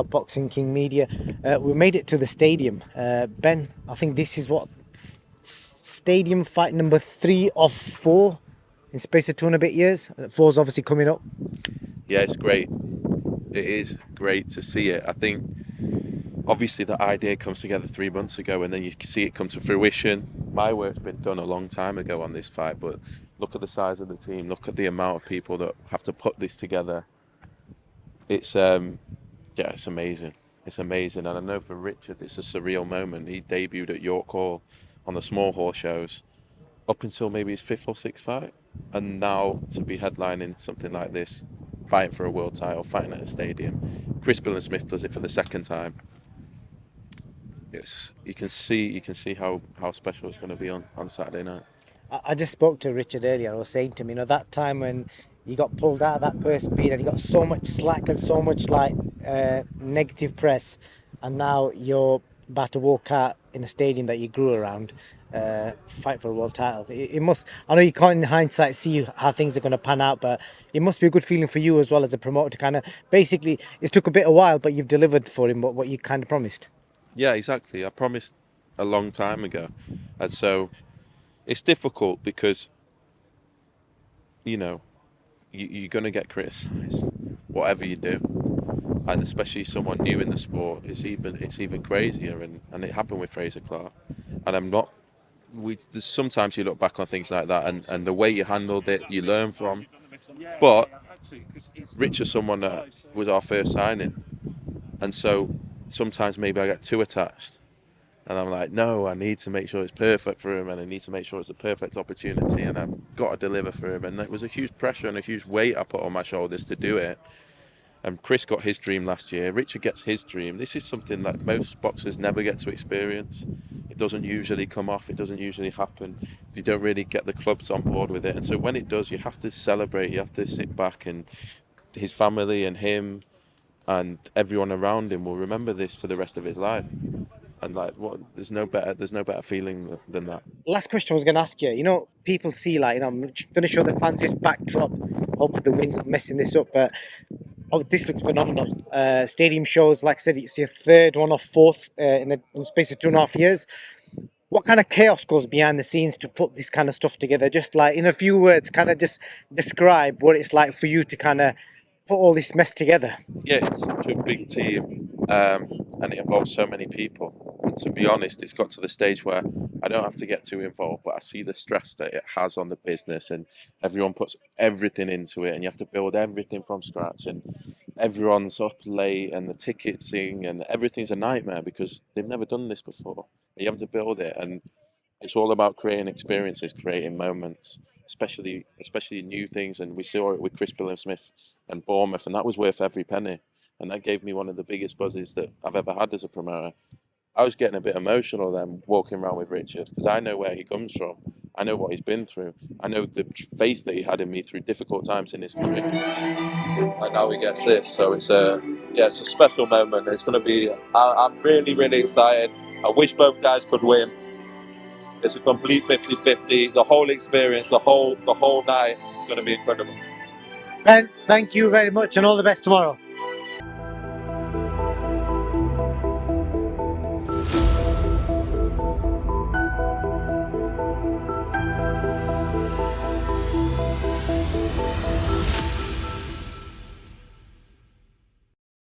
of Boxing King Media. We made it to the stadium. Ben, I think this is what stadium fight number 3 of 4 in space of 2 and a bit years. 4's obviously coming up. Yeah, it's great. It is great to see it. I think obviously the idea comes together 3 months ago, and then you see it come to fruition. My work's been done a long time ago on this fight, but look at the size of the team. Look at the amount of people that have to put this together. It's it's amazing. It's amazing, and I know for Richard, it's a surreal moment. He debuted at York Hall on the small horse shows up until maybe his 5th or 6th fight, and now to be headlining something like this, fighting for a world title, fighting at a stadium. Chris Smith does it for the 2nd time. Yes, you can see how special it's going to be on Saturday night. I just spoke to Richard earlier. I was saying to him, that time when you got pulled out of that purse speed and you got so much slack and so much negative press, and now you're about to walk out in a stadium that you grew around, fight for a world title. It must. I know you can't in hindsight see how things are going to pan out, but it must be a good feeling for you as well as a promoter to kind of basically. It took a bit of while, but you've delivered for him what you kind of promised. Yeah, exactly. I promised a long time ago, and so it's difficult because you're going to get criticised whatever you do, and especially someone new in the sport, it's even crazier, and it happened with Fraser Clark. And sometimes you look back on things like that, and the way you handled it, you learn from. But Richard's someone that was our first signing, and so sometimes maybe I get too attached, and I'm like, no, I need to make sure it's perfect for him, and I need to make sure it's a perfect opportunity, and I've got to deliver for him. And it was a huge pressure and a huge weight I put on my shoulders to do it. And Chris got his dream last year. Richard gets his dream. This is something that most boxers never get to experience. It doesn't usually come off. It doesn't usually happen. You don't really get the clubs on board with it. And so when it does, you have to celebrate. You have to sit back, and his family and him and everyone around him will remember this for the rest of his life. And there's no better feeling than that. Last question I was going to ask you. People see I'm going to show the fans this backdrop. Hope the wind's not messing this up, but this looks phenomenal. Stadium shows, like I said, it's your 3rd one or 4th in the space of 2.5 years. What kind of chaos goes behind the scenes to put this kind of stuff together? Just in a few words, kind of just describe what it's like for you to kind of put all this mess together. Yeah, it's such a big team, and it involves so many people. And to be honest, it's got to the stage where I don't have to get too involved, but I see the stress that it has on the business, and everyone puts everything into it, and you have to build everything from scratch, and everyone's up late, and the ticketing and everything's a nightmare because they've never done this before. You have to build it, and it's all about creating experiences, creating moments, especially new things. And we saw it with Chris Smith and Bournemouth, and that was worth every penny. And that gave me one of the biggest buzzes that I've ever had as a promoter. I was getting a bit emotional then walking around with Richard because I know where he comes from. I know what he's been through. I know the faith that he had in me through difficult times in his career. And now he gets this, so it's a special moment. It's going to be. I'm really, really excited. I wish both guys could win. It's a complete 50-50. The whole experience, the whole night, it's going to be incredible. Ben, thank you very much and all the best tomorrow.